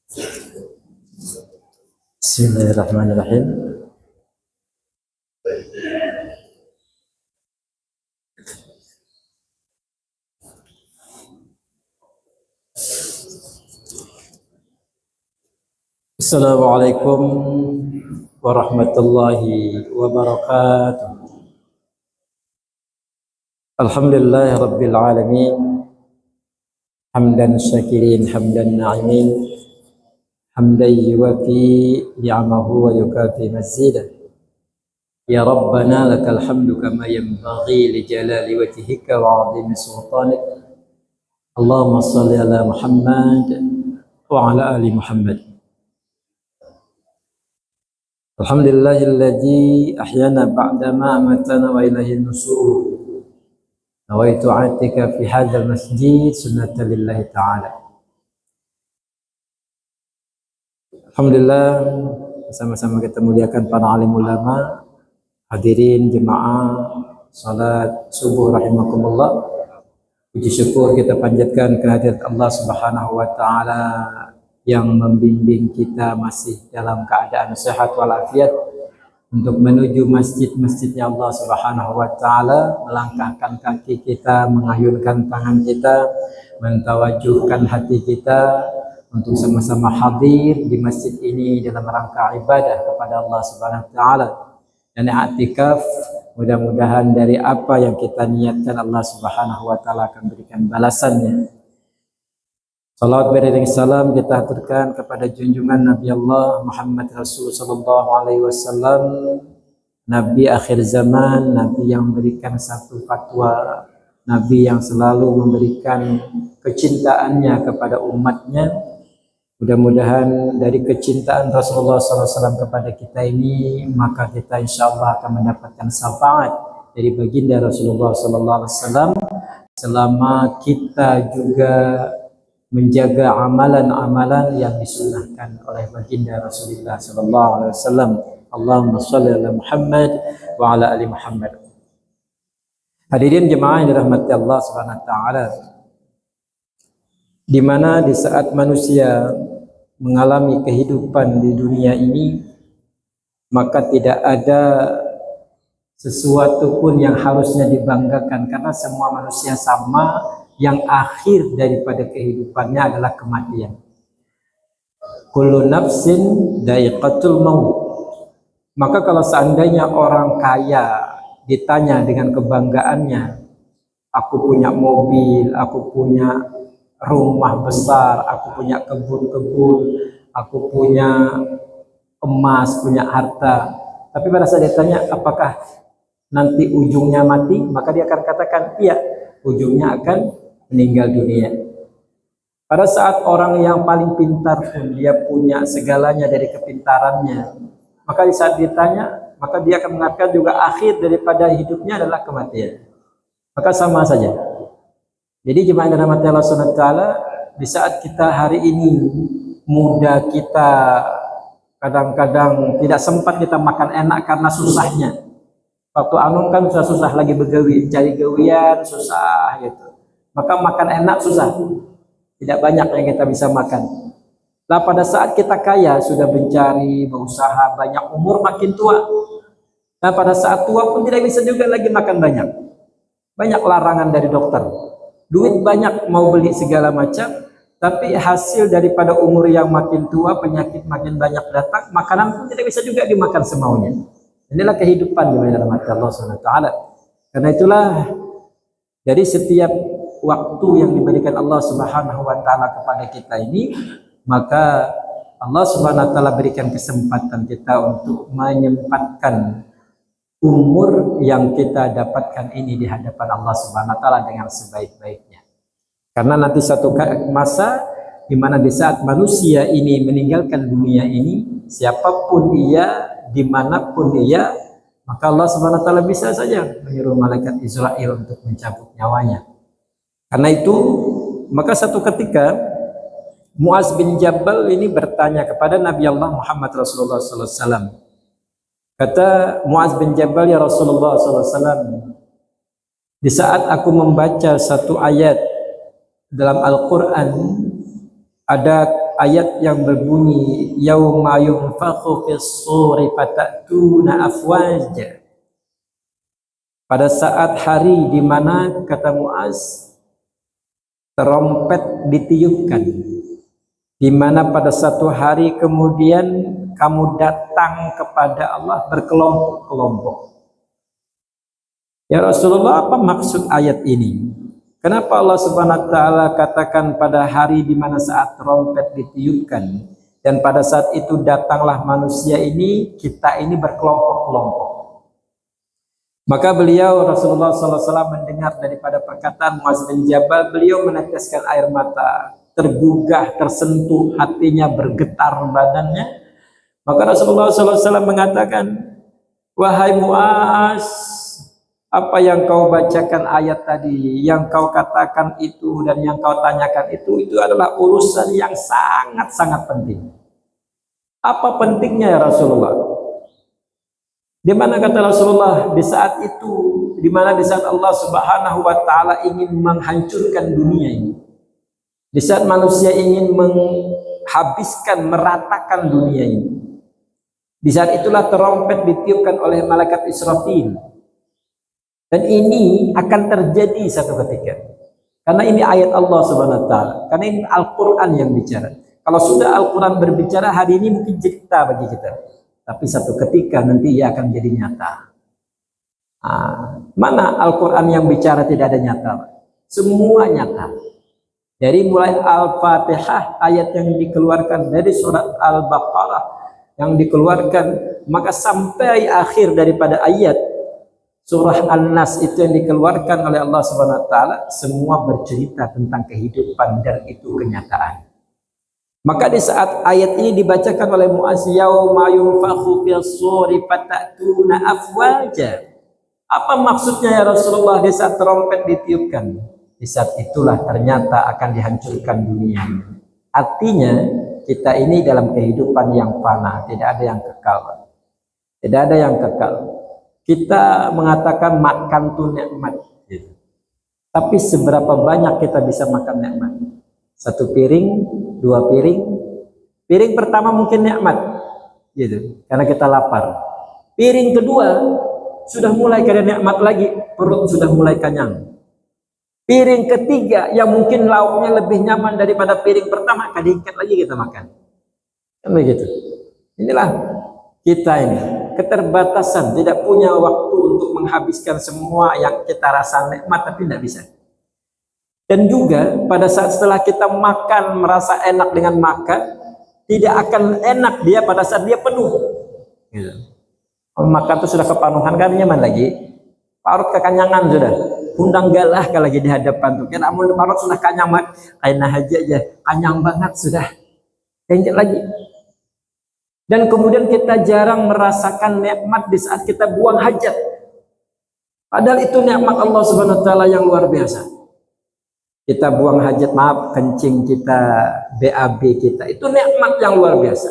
Bismillahirrahmanirrahim. Assalamualaikum warahmatullahi wabarakatuh. Alhamdulillahi rabbil alamin. Hamdan syakirin, hamdan na'imin, hamdan yuwafi ni'amahu wa yukafi mazidah. Ya Rabbana lakal hamdu kama yanbaghi li jalali wajhika wa 'azimi sultanik. Allahumma shalli ala Muhammad wa ala ali Muhammad. Alhamdulillahilladzi ahyana ba'dama amatana wa ilaihin nusur. Nawaitu atika fi hadzal masjid sunnatan lillahi ta'ala. Alhamdulillah, sama-sama kita muliakan para alim ulama, hadirin jemaah salat subuh rahimakumullah. Puji syukur kita panjatkan kehadirat Allah Subhanahu wa taala yang membimbing kita masih dalam keadaan sehat walafiat untuk menuju masjid-masjidnya Allah Subhanahu wa taala, melangkahkan kaki kita, mengayunkan tangan kita, mentawajuhkan hati kita untuk sama-sama hadir di masjid ini dalam rangka ibadah kepada Allah Subhanahu wa taala. Dan i'tikaf, mudah-mudahan dari apa yang kita niatkan Allah Subhanahu wa taala akan berikan balasannya. Salawat beriring salam kita aturkan kepada junjungan Nabi Allah Muhammad Rasul sallallahu alaihi wasallam, Nabi akhir zaman, Nabi yang memberikan satu fatwa, Nabi yang selalu memberikan kecintaannya kepada umatnya. Mudah-mudahan dari kecintaan Rasulullah SAW kepada kita ini, maka kita insya Allah akan mendapatkan syafaat dari baginda Rasulullah SAW selama kita juga menjaga amalan-amalan yang disunahkan oleh baginda Rasulullah SAW. Allahumma shalli ala Muhammad wa ala ali Muhammad. Hadirin jemaah yang dirahmati Allah Subhanahu wa taala, di mana di saat manusia mengalami kehidupan di dunia ini, maka tidak ada sesuatu pun yang harusnya dibanggakan, karena semua manusia sama, yang akhir daripada kehidupannya adalah kematian. Kullu nafsin dha'iqatul maut. Maka kalau seandainya orang kaya ditanya dengan kebanggaannya, aku punya mobil, aku punya rumah besar, aku punya kebun-kebun, aku punya emas, punya harta. Tapi pada saat ditanya apakah nanti ujungnya mati, maka dia akan katakan iya, ujungnya akan meninggal dunia. Pada saat orang yang paling pintar pun dia punya segalanya dari kepintarannya, maka di saat ditanya, maka dia akan mengatakan juga akhir daripada hidupnya adalah kematian. Maka sama saja. Jadi jemaah yang dirahmati Allah Subhanahu wa taala, di saat kita hari ini muda, kita kadang-kadang tidak sempat kita makan enak karena susahnya. Waktu anu kan susah lagi begawi, cari gawian susah gitu. Maka makan enak susah, tidak banyak yang kita bisa makan. Nah pada saat kita kaya, sudah mencari, berusaha, banyak umur, makin tua. Nah pada saat tua pun tidak bisa juga lagi makan banyak. Banyak larangan dari dokter. Duit banyak, mau beli segala macam, tapi hasil daripada umur yang makin tua, penyakit makin banyak datang, makanan pun tidak bisa juga dimakan semaunya. Inilah kehidupan di dalam hati Allah SWT. Karena itulah, dari setiap waktu yang diberikan Allah Subhanahu wa taala kepada kita ini, maka Allah Subhanahu wa taala berikan kesempatan kita untuk menyempatkan umur yang kita dapatkan ini di hadapan Allah Subhanahu wa taala dengan sebaik-baiknya. Karena nanti satu masa di mana di saat manusia ini meninggalkan dunia ini, siapapun ia, dimanapun ia, maka Allah Subhanahu wa taala bisa saja menyuruh malaikat Israel untuk mencabut nyawanya. Karena itu, maka satu ketika Muaz bin Jabal ini bertanya kepada Nabi Allah Muhammad Rasulullah SAW. Kata Muaz bin Jabal, ya Rasulullah SAW, di saat aku membaca satu ayat dalam Al-Quran, ada ayat yang berbunyi yauma yunfakhu fis-suri fatatuna afwaja. Pada saat hari di mana, kata Muaz, trompet ditiupkan, di mana pada satu hari kemudian kamu datang kepada Allah berkelompok-kelompok. Ya Rasulullah, apa maksud ayat ini? Kenapa Allah Subhanahu wa taala katakan pada hari di mana saat trompet ditiupkan, dan pada saat itu datanglah manusia ini, kita ini berkelompok-kelompok. Maka beliau Rasulullah SAW mendengar daripada perkataan Muaz bin Jabal, beliau meneteskan air mata, tergugah, tersentuh, hatinya bergetar badannya. Maka Rasulullah SAW mengatakan, wahai Muaz, apa yang kau bacakan ayat tadi, yang kau katakan itu dan yang kau tanyakan itu adalah urusan yang sangat-sangat penting. Apa pentingnya ya Rasulullah? Di mana kata Rasulullah, di saat itu, di mana di saat Allah Subhanahu wa taala ingin menghancurkan dunia ini, di saat manusia ingin menghabiskan, meratakan dunia ini, di saat itulah trompet ditiupkan oleh malaikat Israfil. Dan ini akan terjadi satu ketika. Karena ini ayat Allah Subhanahu wa taala, karena ini Al-Qur'an yang bicara. Kalau sudah Al-Qur'an berbicara, hari ini mungkin cerita bagi kita. Tapi satu ketika nanti ia akan jadi nyata. Mana Al-Quran yang bicara tidak ada nyata? Semua nyata. Dari mulai Al-Fatihah, ayat yang dikeluarkan dari surat Al-Baqarah yang dikeluarkan, maka sampai akhir daripada ayat surah An-Nas itu yang dikeluarkan oleh Allah Subhanahu wa taala, semua bercerita tentang kehidupan dan itu kenyataan. Maka di saat ayat ini dibacakan oleh Muaz, yauma yunfakhu fis-suri fatatuna afwaja. Apa maksudnya ya Rasulullah di saat trompet ditiupkan? Di saat itulah ternyata akan dihancurkan dunia. Artinya kita ini dalam kehidupan yang fana, tidak ada yang kekal. Tidak ada yang kekal. Kita mengatakan makan itu nikmat, gitu. Tapi seberapa banyak kita bisa makan nikmat? Satu piring, dua piring. Piring pertama mungkin nikmat, gitu, karena kita lapar. Piring kedua sudah mulai kada nikmat lagi, perut sudah mulai kenyang. Piring ketiga yang mungkin lauknya lebih nyaman daripada piring pertama, kada ingin lagi kita makan. Kan begitu. Inilah kita ini, keterbatasan, tidak punya waktu untuk menghabiskan semua yang kita rasa nikmat, tapi tidak bisa. Dan juga pada saat setelah kita makan, merasa enak dengan makan, tidak akan enak dia pada saat dia penuh. Gitu. Makan itu sudah kepanuhan, kan nyaman lagi. Parut kekanyangan sudah. Undang galah kalau lagi di hadapan tuh. Kan amun parut sudah kanyaman, kaina haji aja, kanyang banget sudah. Enggak lagi. Dan kemudian kita jarang merasakan nikmat di saat kita buang hajat. Padahal itu nikmat Allah Subhanahu wa taala yang luar biasa. Kita buang hajat, maaf, kencing kita, BAB kita, itu nikmat yang luar biasa.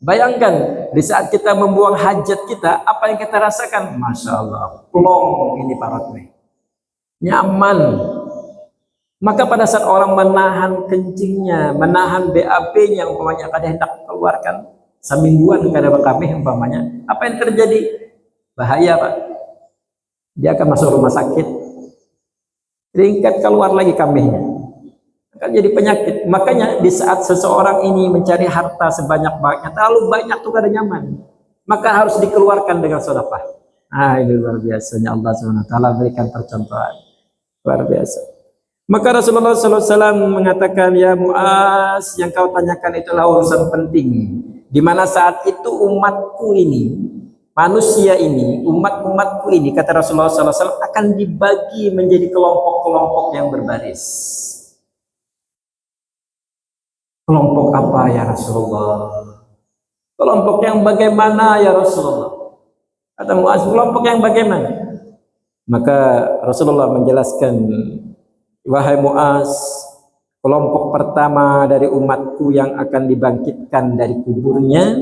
Bayangkan di saat kita membuang hajat kita, apa yang kita rasakan? Masya Allah, plong ini parutnya, nyaman. Maka pada saat orang menahan kencingnya, menahan BAB-nya, umpamanya kada hendak keluarkan semingguan kada kami umpamanya, apa yang terjadi? Bahaya, Pak. Dia akan masuk rumah sakit. Ringkat keluar lagi kambingnya, akan jadi penyakit. Makanya di saat seseorang ini mencari harta sebanyak-banyaknya, terlalu banyak tuh kada nyaman, maka harus dikeluarkan dengan sedekah. Ini luar biasanya Allah SWT berikan percontohan luar biasa. Maka Rasulullah SAW mengatakan, ya Muaz, yang kau tanyakan itulah urusan penting, di mana saat itu umatku ini, manusia ini, umat-umatku ini, kata Rasulullah SAW, akan dibagi menjadi kelompok-kelompok yang berbaris. Kelompok apa ya Rasulullah? Kelompok yang bagaimana ya Rasulullah? Kata Muaz, kelompok yang bagaimana? Maka Rasulullah menjelaskan, wahai Muaz, kelompok pertama dari umatku yang akan dibangkitkan dari kuburnya,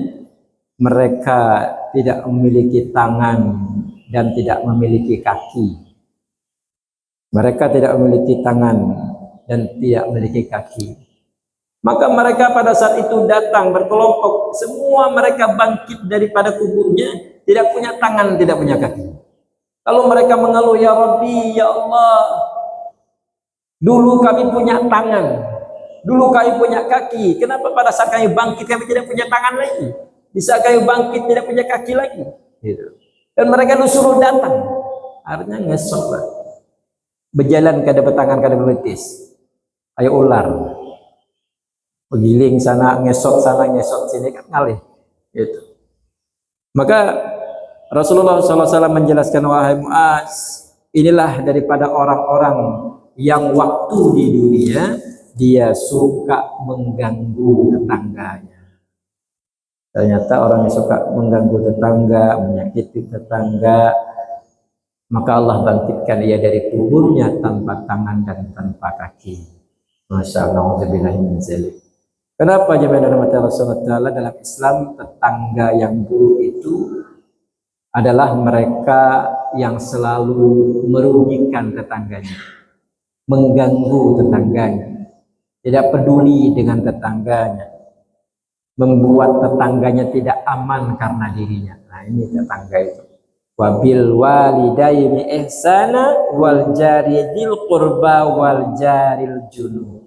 mereka tidak memiliki tangan dan tidak memiliki kaki. Mereka tidak memiliki tangan dan tidak memiliki kaki. Maka mereka pada saat itu datang berkelompok, semua mereka bangkit daripada kuburnya, tidak punya tangan, tidak punya kaki. Lalu mereka mengeluh, ya Rabbi, ya Allah, dulu kami punya tangan, dulu kami punya kaki, kenapa pada saat kami bangkit kami tidak punya tangan lagi? Di saat kami bangkit tidak punya kaki lagi. Gitu. Dan mereka disuruh datang, artinya ngesok lah. Berjalan kada bertangan, kada berbetis, ayo ular. Begiling sana, ngesot sini, kan ngalih. Gitu. Maka Rasulullah SAW menjelaskan, wahai Muaz, inilah daripada orang-orang yang waktu di dunia dia suka mengganggu tetangganya. Ternyata orang yang suka mengganggu tetangga, menyakiti tetangga, maka Allah bangkitkan ia dari kuburnya tanpa tangan dan tanpa kaki. Masya Allah, kenapa jemaah rahmat Allah SWT? Dalam Islam tetangga yang buruk itu adalah mereka yang selalu merugikan tetangganya, mengganggu tetangganya, tidak peduli dengan tetangganya, membuat tetangganya tidak aman karena dirinya. Nah, ini tetangga itu. Wabil walidaini ihsana wal jari dzil qurba wal jaril junub.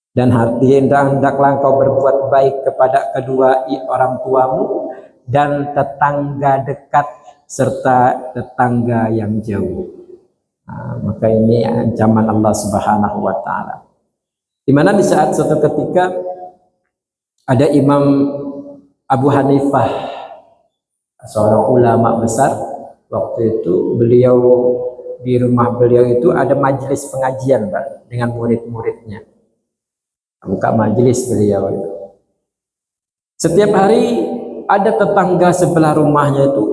Dan hendaklah engkau berbuat baik kepada kedua orang tuamu dan tetangga dekat serta tetangga yang jauh. Nah, maka ini ancaman Allah Subhanahu wa taala. Di mana di saat suatu ketika ada Imam Abu Hanifah, seorang ulama besar, waktu itu beliau di rumah beliau itu ada majelis pengajian, Pak, dengan murid-muridnya. Buka majelis beliau itu. Setiap hari ada tetangga sebelah rumahnya itu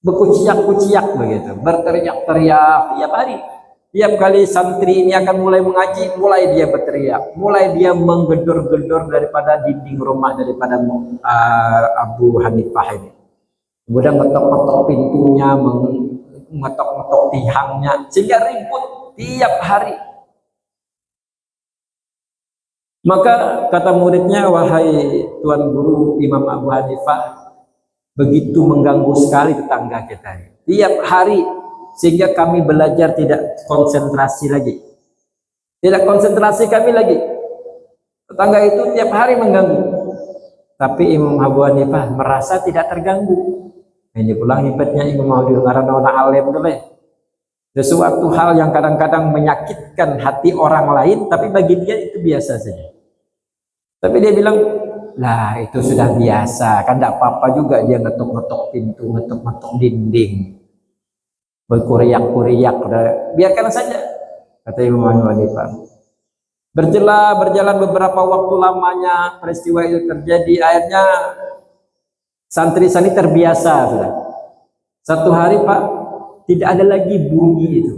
berkuciak-kuciak begitu, berteriak-teriak tiap hari. Tiap kali santri ini akan mulai mengaji, mulai dia berteriak, mulai dia menggedor-gedor daripada dinding rumah daripada Abu Hanifah ini. Kemudian ngetok-ngetok pintunya, ngetok-ngetok tihangnya, sehingga ribut tiap hari. Maka kata muridnya, wahai Tuan Guru Imam Abu Hanifah, begitu mengganggu sekali tetangga kita. Tiap hari, sehingga kami belajar tidak konsentrasi lagi. Tidak konsentrasi kami lagi. Tetangga itu tiap hari mengganggu. Tapi Imam Abu Hanifah merasa tidak terganggu. Ini pulang hebatnya Imam Abu Hanifah karena orang alim itu. Sesuatu hal yang kadang-kadang menyakitkan hati orang lain, tapi bagi dia itu biasa saja. Tapi dia bilang, lah itu sudah biasa, kan tidak apa-apa juga dia ngetok-ngetok pintu, ngetok-ngetok dinding, berkuriak-kuriak, biarkan saja, kata Imam Abu Hanifah. Berjalan beberapa waktu lamanya peristiwa itu terjadi, akhirnya santri-santri terbiasa sudah. Satu hari, Pak, tidak ada lagi bunyi itu.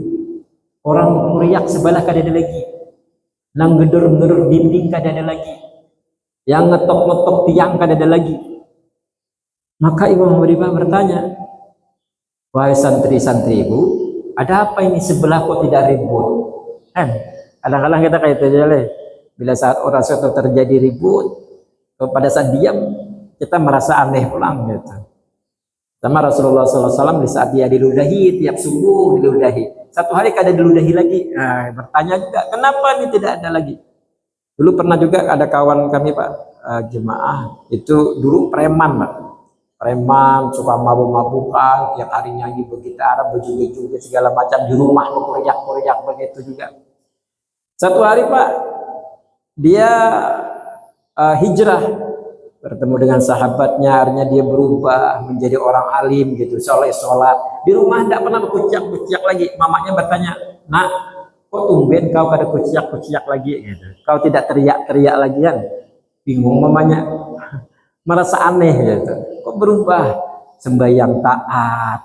Orang kuriak sebelah kada ada lagi. Nang gedor-gedor dinding kada ada lagi. Yang ngetok-ngetok tiang kada ada lagi. Maka Imam Abu Hanifah bertanya, wahai santri-santriku, ada apa ini sebelah kok tidak ribut? Kadang-kadang kita kayak itu aja lah. Bila saat orang suatu terjadi ribut, pada saat diam kita merasa aneh pulang gitu. Sama Rasulullah SAW di saat dia diludahi tiap subuh diludahi. Satu hari kada diludahi lagi. Nah, bertanya juga kenapa ini tidak ada lagi? Dulu pernah juga ada kawan kami, Pak, jemaah itu dulu preman, Pak. Preman suka mabuk-mabukan, tiap hari nyanyi bergitar, berjoget-joget segala macam di rumah, berkoriak-koriak begitu juga. Satu hari, Pak, dia hijrah, bertemu dengan sahabatnya, akhirnya dia berubah menjadi orang alim gitu, soleh sholat. Di rumah tidak pernah berkuciak-kuciak lagi. Mamanya bertanya, nak, kok tumben kau pada kuciak-kuciak lagi gitu. Kau tidak teriak-teriak lagi kan? Bingung mamanya. Merasa aneh gitu. Kok berubah? Sembahyang taat.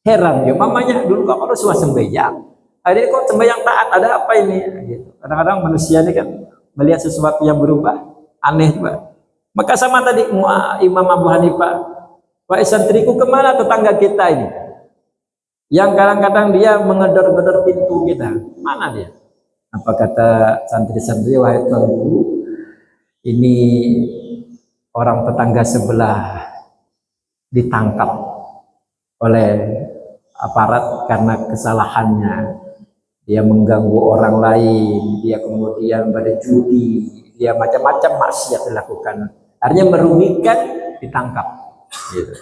Heran ya mamanya, dulu kau harus sembahyang. Akhirnya kok sembahyang taat, ada apa ini? Gitu. Kadang-kadang manusia ini kan melihat sesuatu yang berubah, aneh juga. Maka sama tadi Imam Abu Hanifah, wahai santriku, kemana tetangga kita ini? Yang kadang-kadang dia mengedor-gedor pintu kita, mana dia? Apa kata santri-santri, wahai Tuan Guru, ini orang tetangga sebelah ditangkap oleh aparat karena kesalahannya. Dia mengganggu orang lain, dia kemudian berjudi, dia macam-macam maksiat dilakukan. Artinya merugikan, ditangkap. Gitu.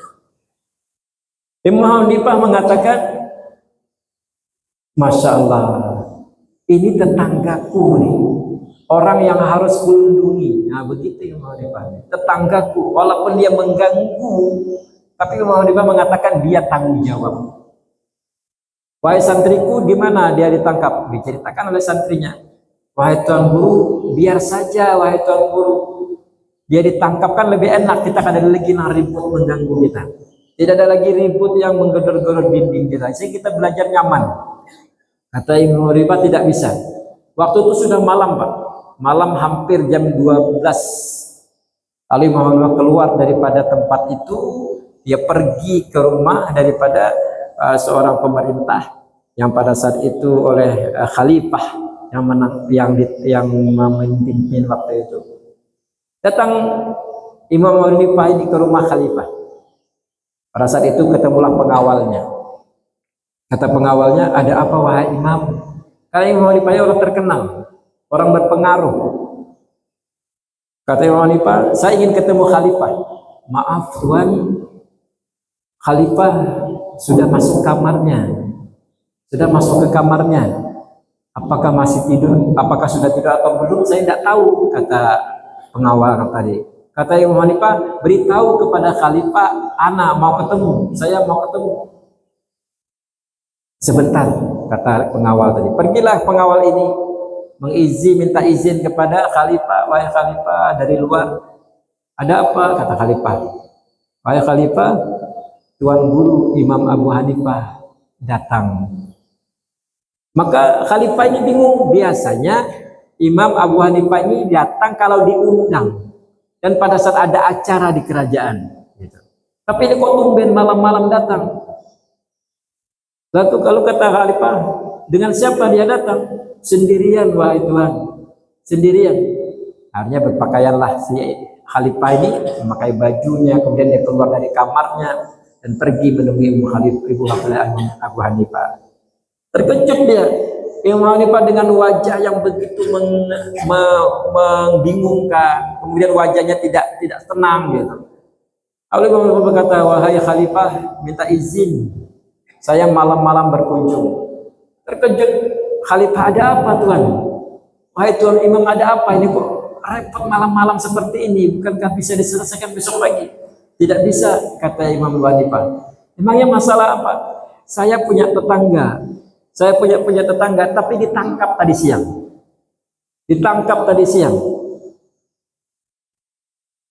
Imam Hanifah mengatakan, Masya Allah, ini tetanggaku nih, orang yang harus kulindungi. Nah begitu Imam Hanifah, tetanggaku, walaupun dia mengganggu, tapi Imam Hanifah mengatakan dia tanggung jawab. Wahai santriku, di mana dia ditangkap? Diceritakan oleh santrinya. Wahai Tuan Guru, biar saja wahai Tuan Guru. Dia ditangkap kan lebih enak, kita kan ada lagi ribut mengganggu kita. Tidak ada lagi ribut yang menggedor-gedor dinding kita. Jadi kita belajar nyaman. Kata Imam Hanifah tidak bisa. Waktu itu sudah malam, Pak. Malam hampir jam 12. Lalu Imam Hanifah keluar daripada tempat itu, dia pergi ke rumah daripada seorang pemerintah yang pada saat itu oleh khalifah yang memimpin waktu itu. Datang Imam Hanifah ini ke rumah khalifah. Pada saat itu ketemulah pengawalnya. Kata pengawalnya, ada apa wahai imam? Karena Imam Hanifah orang terkenal, orang berpengaruh. Kata Imam Hanifah, saya ingin ketemu khalifah. Maaf tuan, khalifah sudah masuk kamarnya, sudah masuk ke kamarnya. Apakah masih tidur? Apakah sudah tidur atau belum? Saya tidak tahu, kata pengawal tadi. Kata Imam Hanifah, beritahu kepada khalifah, ana mau ketemu, saya mau ketemu. Sebentar, kata pengawal tadi. Pergilah pengawal ini minta izin kepada khalifah. Wahai khalifah, dari luar ada apa? Kata khalifah. Wahai khalifah, Tuan Guru Imam Abu Hanifah datang. Maka khalifah ini bingung. Biasanya Imam Abu Hanifah ini datang kalau diundang dan pada saat ada acara di kerajaan. Gitu. Tapi ini kok tumben malam-malam datang. Lalu kalau kata khalifah, dengan siapa dia datang? Sendirian wahai Tuhan, sendirian. Artinya berpakaianlah si khalifah ini, memakai bajunya, kemudian dia keluar dari kamarnya dan pergi menemui Ibu Abu Hanifah. Terkejut dia, Imam Hanifah dengan wajah yang begitu membingungkan, kemudian wajahnya tidak tenang gitu. Lalu Imam Hanifah berkata, wahai khalifah, minta izin, saya malam-malam berkunjung. Terkejut, khalifah, ada apa Tuhan? Wahai Tuhan Imam, ada apa ini kok repot malam-malam seperti ini? Bukankah bisa diselesaikan besok pagi? Tidak bisa, kata Imam Abu Hanifah. Emangnya masalah apa? Saya punya tetangga. Saya punya tetangga, tapi ditangkap tadi siang. Ditangkap tadi siang.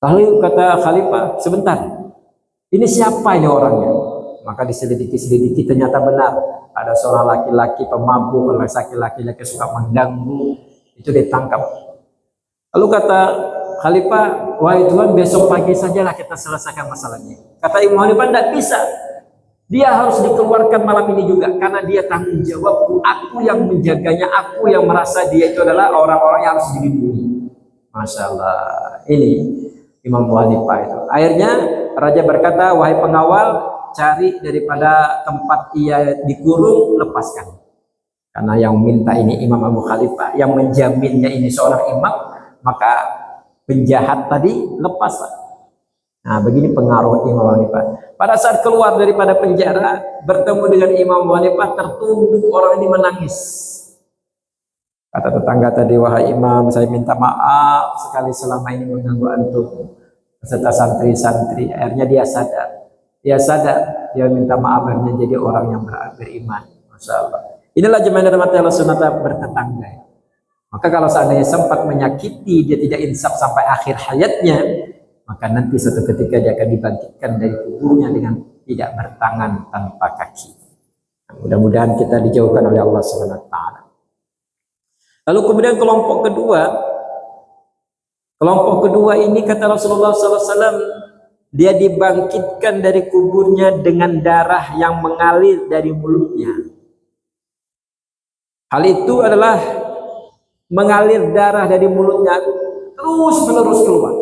Lalu kata khalifah, sebentar. Ini siapa ini orangnya? Maka diselidiki, ternyata benar. Ada seorang laki-laki pemabuk, laki-laki suka mengganggu, itu ditangkap. Lalu kata khalifah, wahai Tuhan, besok pagi sajalah kita selesaikan masalahnya. Kata Imam Hanifah, tidak bisa. Dia harus dikeluarkan malam ini juga, karena dia tanggung jawabku. Aku yang menjaganya, aku yang merasa dia itu adalah orang-orang yang harus dilindungi. Masya Allah. Ini Imam Abu Hanifah itu. Akhirnya raja berkata, wahai pengawal, cari daripada tempat ia dikurung, lepaskan. Karena yang minta ini Imam Abu Hanifah, yang menjaminnya ini seorang imam, maka penjahat tadi lepaslah. Nah, begini pengaruh Imam Abu Hanifah. Pada saat keluar daripada penjara, bertemu dengan Imam Abu Hanifah, tertunduk orang ini menangis. Kata tetangga tadi, wahai imam, saya minta maaf sekali selama ini mengganggu antum beserta santri-santri. Akhirnya dia sadar. Dia minta maaf, akhirnya jadi orang yang beriman. Masya Allah. Inilah jemaah rahmati Allah sunnah bertetangga. Maka kalau seandainya sempat menyakiti, dia tidak insaf sampai akhir hayatnya, maka nanti suatu ketika dia akan dibangkitkan dari kuburnya dengan tidak bertangan tanpa kaki. Nah, mudah-mudahan kita dijauhkan oleh Allah Subhanahu wa taala. Lalu kemudian kelompok kedua ini kata Rasulullah SAW, dia dibangkitkan dari kuburnya dengan darah yang mengalir dari mulutnya. Hal itu adalah mengalir darah dari mulutnya terus menerus keluar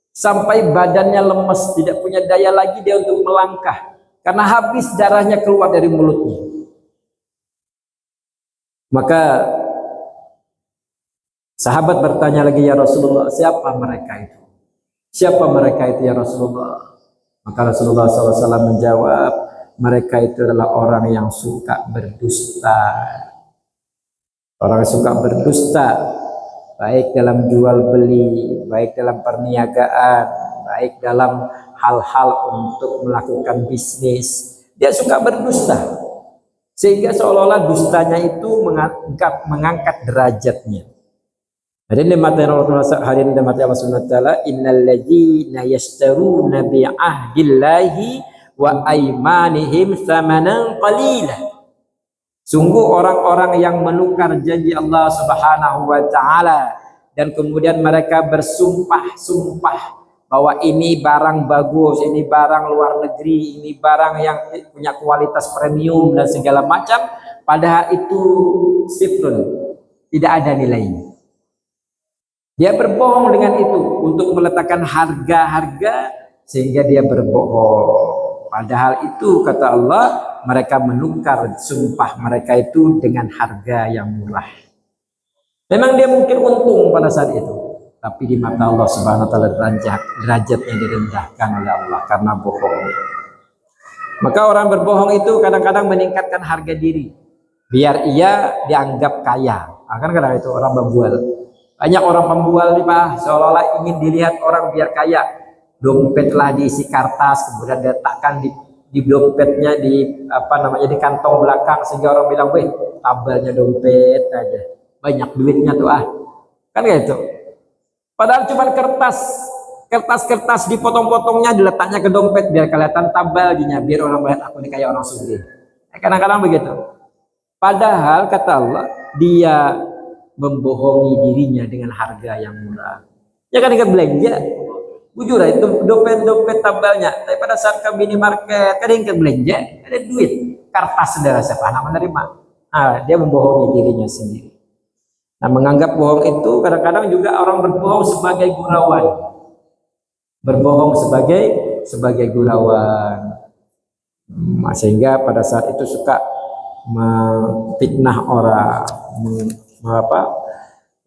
sampai badannya lemes, tidak punya daya lagi dia untuk melangkah karena habis darahnya keluar dari mulutnya. Maka sahabat bertanya lagi, ya Rasulullah, siapa mereka itu? Siapa mereka itu ya Rasulullah? Maka Rasulullah SAW menjawab, mereka itu adalah orang yang suka berdusta. Orang yang suka berdusta, baik dalam jual beli, baik dalam perniagaan, baik dalam hal-hal untuk melakukan bisnis. Dia suka berdusta, sehingga seolah-olah dustanya itu mengangkat derajatnya. Hadirin dimati Allah Subhanahu wa taala, innal ladzina yashtaruna bi ahdillahi wa aymanihim tsamanan qalila. Sungguh orang-orang yang menukar janji Allah Subhanahu wa taala dan kemudian mereka bersumpah-sumpah bahwa ini barang bagus, ini barang luar negeri, ini barang yang punya kualitas premium dan segala macam, padahal itu sifrun, tidak ada nilainya. Dia berbohong dengan itu untuk meletakkan harga-harga sehingga dia berbohong. Padahal itu kata Allah, mereka menukar sumpah mereka itu dengan harga yang murah. Memang dia mungkin untung pada saat itu, tapi di mata Allah Subhanahu wa taala derajatnya direndahkan oleh Allah karena bohong. Maka orang berbohong itu kadang-kadang meningkatkan harga diri biar ia dianggap kaya. Akan kadang itu orang membual. Banyak orang pembual nih Pak, seolah-olah ingin dilihat orang biar kaya. Dompetlah diisi kertas, kemudian diletakkan di dompetnya di di kantong belakang sehingga orang bilang, weh, tabalnya dompet aja, banyak duitnya tuh kan kayak itu. Padahal cuma kertas dipotong-potongnya diletaknya ke dompet biar kelihatan tabalnya, biar orang melihat aku ini kayak orang sugih. Kadang-kadang begitu. Padahal kata Allah, dia membohongi dirinya dengan harga yang murah. Ya kan ingat belanja. Jujur itu dompet tabalnya. Tapi pada saat ke minimarket, kadang ingat belanja, ada duit, kertas saudara siapa anak menerima. Dia membohongi dirinya sendiri. Nah, menganggap bohong itu kadang-kadang juga orang berbohong sebagai gurauan. Berbohong sebagai gurauan. Sehingga pada saat itu suka memfitnah orang,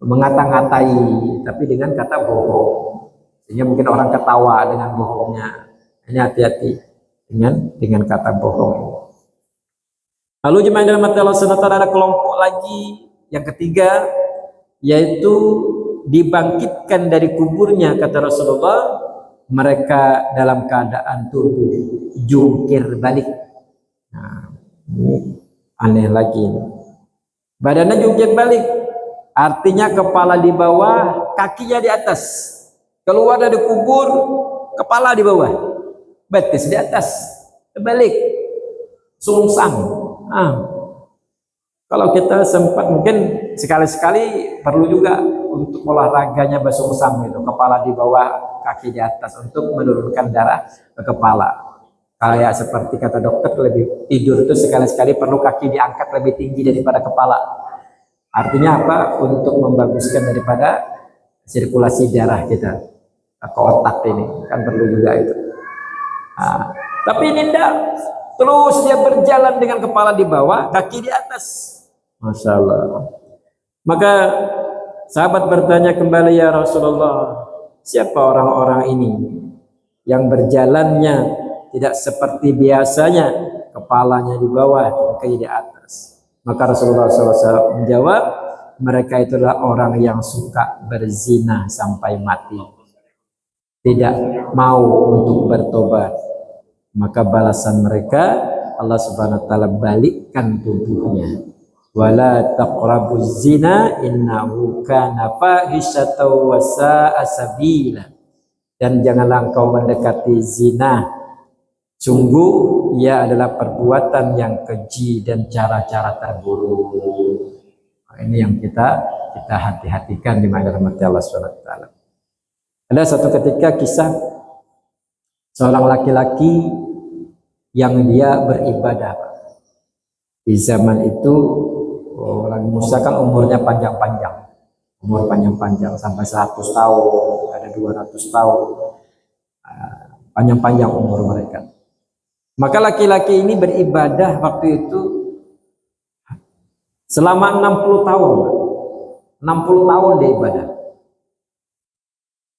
mengata-ngatai, tapi dengan kata bohong. Sehingga mungkin orang ketawa dengan bohongnya. Ini hati-hati dengan kata bohong. Lalu jemaah dalam mata Allah SWT ada kelompok lagi yang ketiga, yaitu dibangkitkan dari kuburnya kata Rasulullah, mereka dalam keadaan tubuh jungkir balik. Nah, ini aneh lagi. Badannya jungkir balik, artinya kepala di bawah, kakinya di atas. Keluar dari kubur, kepala di bawah, betis di atas, terbalik, sungsang. Kalau kita sempat mungkin sekali-sekali perlu juga untuk olahraganya bersungsang gitu, kepala di bawah, kaki di atas untuk menurunkan darah ke kepala. Kayak seperti kata dokter, lebih tidur itu sekali-sekali perlu kaki diangkat lebih tinggi daripada kepala. Artinya apa? Untuk membaguskan daripada sirkulasi darah kita ke otak ini, kan perlu juga itu. Tapi ini tidak, terus dia berjalan dengan kepala di bawah, kaki di atas. Masya Allah. Maka sahabat bertanya kembali, ya Rasulullah, siapa orang-orang ini yang berjalannya tidak seperti biasanya, kepalanya di bawah, kaki di atas? Maka Rasulullah SAW menjawab, mereka itulah orang yang suka berzina sampai mati, tidak mau untuk bertobat. Maka balasan mereka, Allah Subhanahu wa taala balikkan tubuhnya. Wala taqrabuz zina innahu kana fahisyatan wa sa'a sabila. Dan janganlah engkau mendekati zina, sungguh ia adalah perbuatan yang keji dan cara-cara terburuk. Ini yang kita hati-hatikan di mana rahmat Allah Subhanahu wa taala. Ada satu ketika kisah seorang laki-laki yang dia beribadah. Di zaman itu orang Musa kan umurnya panjang-panjang. umur panjang-panjang sampai 100 tahun, ada 200 tahun, panjang-panjang umur mereka. Maka laki-laki ini beribadah waktu itu selama 60 tahun. 60 tahun dia ibadah.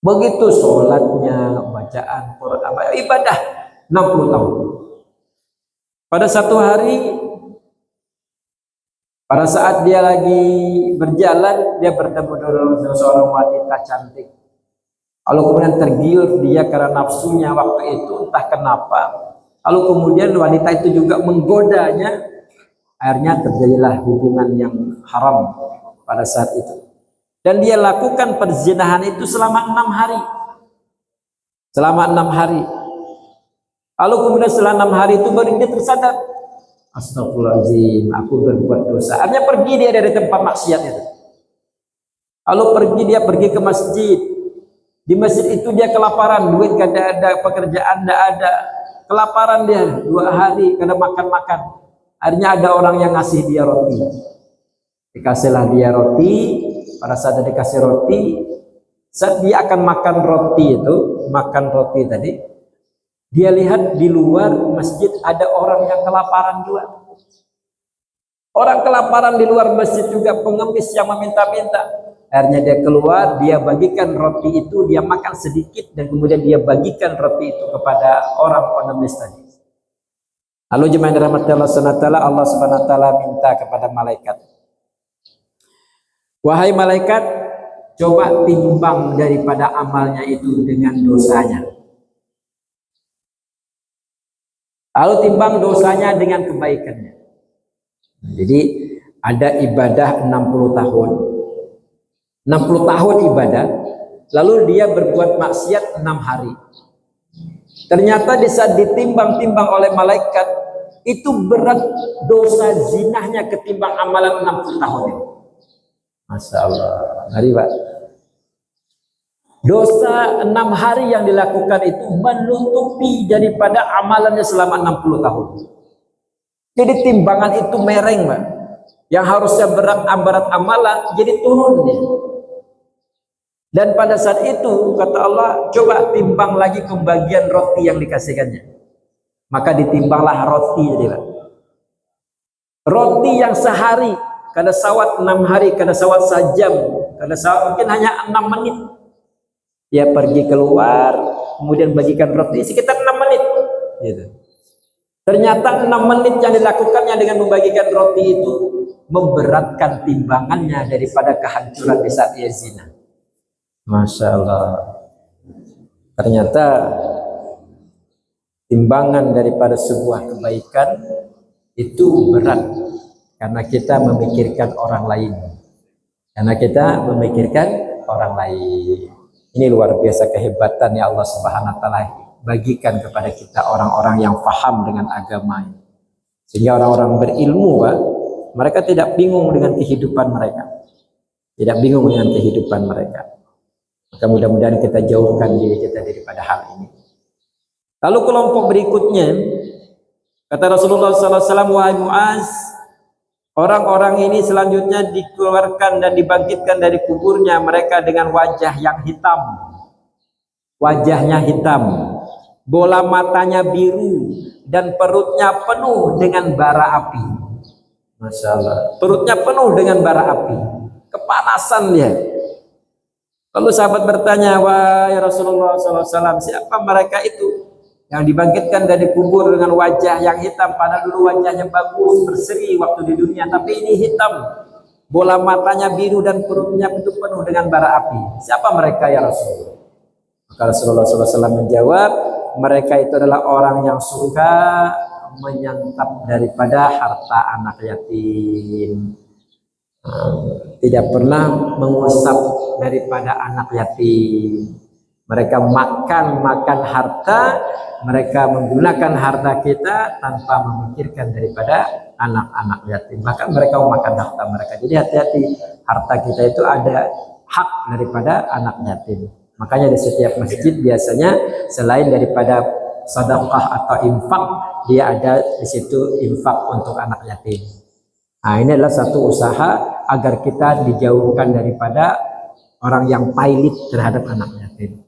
Begitu sholatnya, bacaan Quran, ibadah 60 tahun. Pada satu hari, pada saat dia lagi berjalan, dia bertemu dengan seorang wanita cantik. Lalu kemudian tergiur dia karena nafsunya waktu itu, entah kenapa. Lalu kemudian wanita itu juga menggodanya. Akhirnya terjadilah hubungan yang haram pada saat itu. Dan dia lakukan perzinahan itu selama 6 hari. Selama 6 hari. Lalu kemudian setelah 6 hari itu baru dia tersadar. Astagfirullahaladzim, aku berbuat dosa. Akhirnya pergi dia dari tempat maksiat itu. Lalu dia pergi ke masjid. Di masjid itu dia kelaparan, duit gak ada, pekerjaan gak ada. Kelaparan dia 2 hari, kada makan-makan. Akhirnya ada orang yang ngasih dia roti. Dikasihlah dia roti. Pada saat dia dikasih roti, saat dia akan makan roti itu, makan roti tadi, dia lihat di luar masjid ada orang yang kelaparan juga. Orang kelaparan di luar masjid juga, pengemis yang meminta-minta. Akhirnya dia keluar, dia bagikan roti itu, dia makan sedikit, dan kemudian dia bagikan roti itu kepada orang pengemis tadi. Lalu jemaah dirahmati Allah SWT, Allah SWT minta kepada malaikat, wahai malaikat, coba timbang daripada amalnya itu dengan dosanya. Lalu timbang dosanya dengan kebaikannya. Jadi ada ibadah 60 tahun. 60 tahun ibadah, lalu dia berbuat maksiat 6 hari. Ternyata di saat ditimbang-timbang oleh malaikat, itu berat dosa zinahnya ketimbang amalan 60 tahun itu. Masya Allah, ngeri Pak. Dosa 6 hari yang dilakukan itu menutupi daripada amalannya selama 60 tahun. Jadi timbangan itu mereng Pak. Yang harusnya berat amalan jadi turun dia. Dan pada saat itu kata Allah, coba timbang lagi pembagian roti yang dikasihkannya. Maka ditimbanglah roti jadi Pak. Roti yang sehari, kada sawat 6 hari, kada sawat sejam, kada sawat mungkin hanya 6 menit. Dia pergi keluar, kemudian bagikan roti sekitar 6 menit. Gitu. Ternyata 6 menit yang dilakukannya dengan membagikan roti itu memberatkan timbangannya daripada kehancuran di saat ia zina. Masya Allah. Ternyata timbangan daripada sebuah kebaikan itu berat karena kita memikirkan orang lain. Karena kita memikirkan orang lain. Ini luar biasa kehebatan ya Allah Subhanahu wa taala bagikan kepada kita orang-orang yang paham dengan agama ini. Sehingga orang-orang berilmu Pak, mereka tidak bingung dengan kehidupan mereka. Tidak bingung dengan kehidupan mereka. Maka mudah-mudahan kita jauhkan diri kita daripada hal ini. Lalu kelompok berikutnya, kata Rasulullah SAW, wahai Muaz, orang-orang ini selanjutnya dikeluarkan dan dibangkitkan dari kuburnya mereka dengan wajah yang hitam. Wajahnya hitam, bola matanya biru, dan perutnya penuh dengan bara api. Masya Allah, perutnya penuh dengan bara api, kepanasan dia. Lalu sahabat bertanya, wahai Rasulullah SAW, siapa mereka itu yang dibangkitkan dari kubur dengan wajah yang hitam? Padahal dulu wajahnya bagus, berseri waktu di dunia, tapi ini hitam, bola matanya biru dan perutnya itu penuh dengan bara api. Siapa mereka ya Rasulullah? Maka Rasulullah SAW menjawab, mereka itu adalah orang yang suka menyantap daripada harta anak yatim. Tidak pernah mengusap daripada anak yatim. Mereka makan harta, mereka menggunakan harta kita tanpa memikirkan daripada anak-anak yatim. Bahkan mereka memakan harta mereka. Jadi hati-hati, harta kita itu ada hak daripada anak yatim. Makanya di setiap masjid biasanya selain daripada sedekah atau infak, dia ada di situ infak untuk anak yatim. Nah, ini adalah satu usaha agar kita dijauhkan daripada orang yang pailit terhadap anak yatim.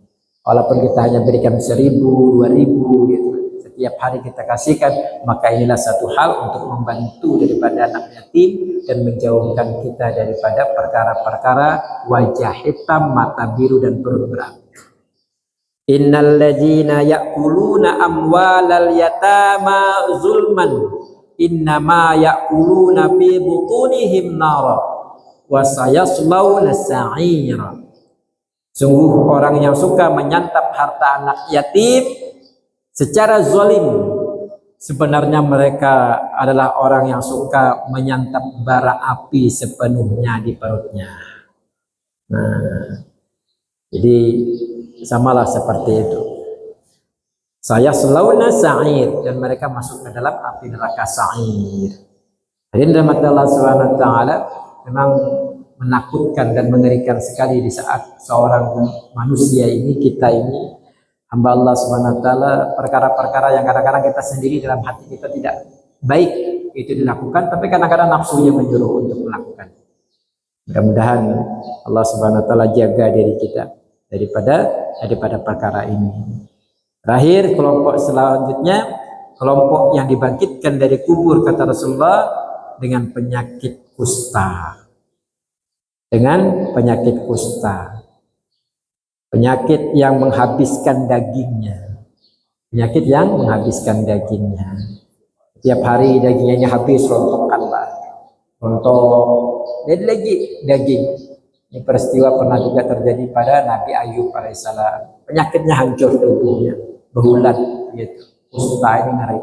Walaupun kita hanya berikan 1.000, 2.000 gitu, setiap hari kita kasihkan, maka inilah satu hal untuk membantu daripada anak yatim dan menjauhkan kita daripada perkara-perkara wajah hitam, mata biru dan perut berapi. Innal ladzina ya'kuluna amwalal yatama zulman innama ya'kuluna fi butunihim nara wa sayaslawna sa'ira. Sungguh orang yang suka menyantap harta anak yatim secara zalim, sebenarnya mereka adalah orang yang suka menyantap bara api sepenuhnya di perutnya. Nah, jadi samalah seperti itu. Saya selauna sa'ir, dan mereka masuk ke dalam api neraka sa'ir. Jadi dalam Allah Subhanahu wa taala memang menakutkan dan mengerikan sekali di saat seorang manusia ini, kita ini hamba Allah Subhanahu wa taala, perkara-perkara yang kadang-kadang kita sendiri dalam hati kita tidak baik itu dilakukan, tapi kadang-kadang nafsunya menyuruh untuk melakukan. Mudah-mudahan Allah Subhanahu wa taala jaga diri kita daripada perkara ini. Terakhir, kelompok selanjutnya, kelompok yang dibangkitkan dari kubur, kata Rasulullah, dengan penyakit kusta. Dengan penyakit kusta, penyakit yang menghabiskan dagingnya, penyakit yang menghabiskan dagingnya. Setiap hari dagingnya habis, rontokanlah, rontok, dan lagi daging. Ini peristiwa pernah juga terjadi pada Nabi Ayub alaihissalam. Penyakitnya hancur tubuhnya, berulat, gitu. Kusta ini ngeri.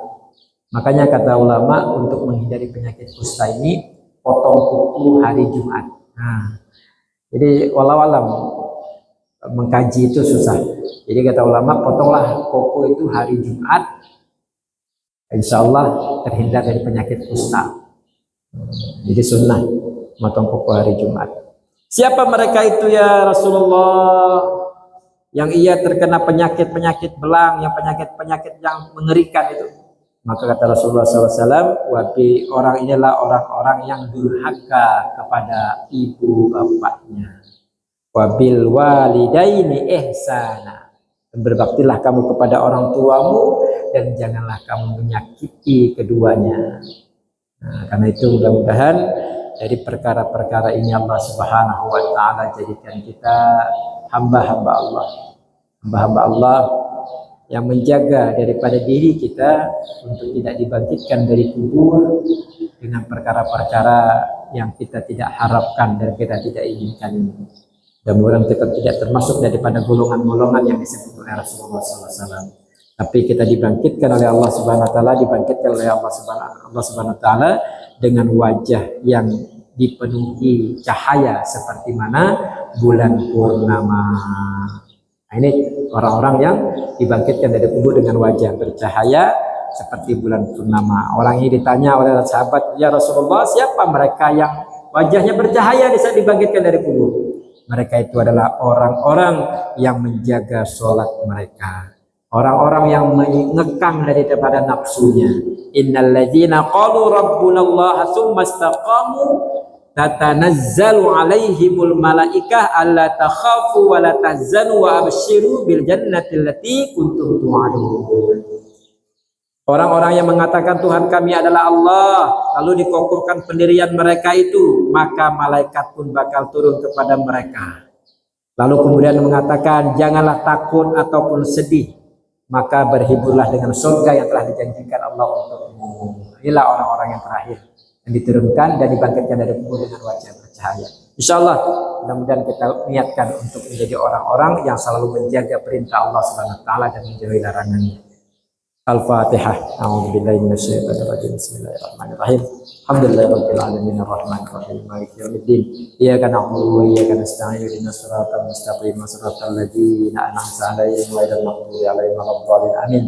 Makanya kata ulama, untuk menghindari penyakit kusta ini, potong kuku hari Jumat. Nah, jadi walau-alam mengkaji itu susah. Jadi kata ulama, potonglah kuku itu hari Jumat, insya Allah terhindar dari penyakit kusta. Jadi sunnah potong kuku hari Jumat. Siapa mereka itu ya Rasulullah? Yang ia terkena penyakit-penyakit belang, yang penyakit-penyakit yang mengerikan itu. Maka kata Rasulullah SAW, wabi orang inilah orang-orang yang durhaka kepada ibu bapaknya. Wabil walidaini ihsana. Berbaktilah kamu kepada orang tuamu dan janganlah kamu menyakiti keduanya. Nah, karena itu mudah-mudahan dari perkara-perkara ini Allah Subhanahu wa taala jadikan kita hamba-hamba Allah. Hamba-hamba Allah yang menjaga daripada diri kita untuk tidak dibangkitkan dari kubur dengan perkara-perkara yang kita tidak harapkan dan kita tidak inginkan. Mudah-mudahan kita tidak termasuk daripada golongan-golongan yang disebut oleh Rasulullah SAW. Tapi kita dibangkitkan oleh Allah Subhanahu Wa Taala, dibangkitkan oleh Allah Subhanahu Wa Taala dengan wajah yang dipenuhi cahaya seperti mana bulan purnama. Nah, ini orang-orang yang dibangkitkan dari kubur dengan wajah bercahaya seperti bulan purnama. Orang ini ditanya oleh sahabat, ya Rasulullah, siapa mereka yang wajahnya bercahaya di saat dibangkitkan dari kubur? Mereka itu adalah orang-orang yang menjaga sholat mereka, orang-orang yang mengekang daripada nafsunya. Innal ladzina qalu rabbunallah tsumma istaqamu tatanazzalu alaihimul malaikah alla takhafu wa la tahzanu wa abshiru bil jannati allati kuntum tu'adun. Orang-orang yang mengatakan Tuhan kami adalah Allah, lalu dikokohkan pendirian mereka itu, maka malaikat pun bakal turun kepada mereka. Lalu kemudian mengatakan janganlah takut ataupun sedih, maka berhiburlah dengan surga yang telah dijanjikan Allah untukmu. Inilah orang-orang yang terakhir yang diturunkan dan dibangkitkan dari kubur dengan wajah bercahaya. Insyaallah mudah-mudahan kita niatkan untuk menjadi orang-orang yang selalu menjaga perintah Allah Subhanahu wa taala dan menjauhi larangannya. Al-Fatihah. A'udzubillahi minasyaitonir rajim. Bismillahirrahmanirrahim. Alhamdulillahirabbil alamin arrahmanir rahim maliki yaumiddin. Iyyaka na'budu wa iyyaka nasta'in ihdinas siratal mustaqim siratal ladzina an'amta 'alaihim ghairil maghdubi 'alaihim waladdallin. Amin.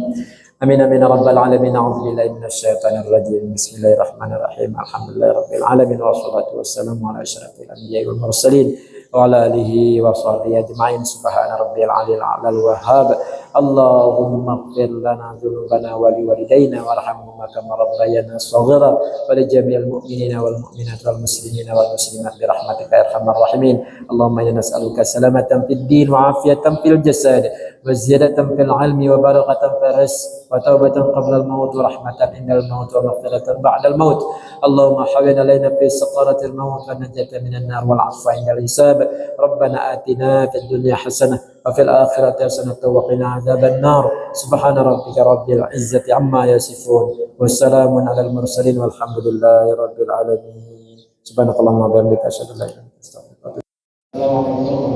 Amin amin ya rabbal alamin. A'udzubillahi minasyaitonir rajim. Bismillahirrahmanirrahim. Alhamdulillahirabbil alamin wassalatu wassalamu ala asyrafil anbiya'i wal mursalin وعلى آله وصحبه أجمعين سبحان ربي العلي الأعلى الوهاب اللهم اغفر لنا ذنوبنا ولوالدينا وارحمهما كما ربيانا صغيرا ولجميع المؤمنين والمؤمنات والمسلمين والمسلمات برحمتك يا أرحم الراحمين اللهم إنا نسألك سلامة في الدين وعافية في الجسد وزيادة في العلم وبركة في الرزق وتوبة قبل الموت ورحمة عند الموت ومغفرة بعد الموت اللهم حوّن علينا في سقرة الموت والنجاة من النار والعفو عند الحساب ربنا آتنا في الدنيا حسنة وفي الآخرة حسنة وقنا عذاب النار سبحان ربك رب العزة عما يصفون والسلام على المرسلين والحمد لله رب العالمين سبحانك اللهم وبحمدك أشهد أن لا إله إلا أنت أستغفرك وأتوب إليك.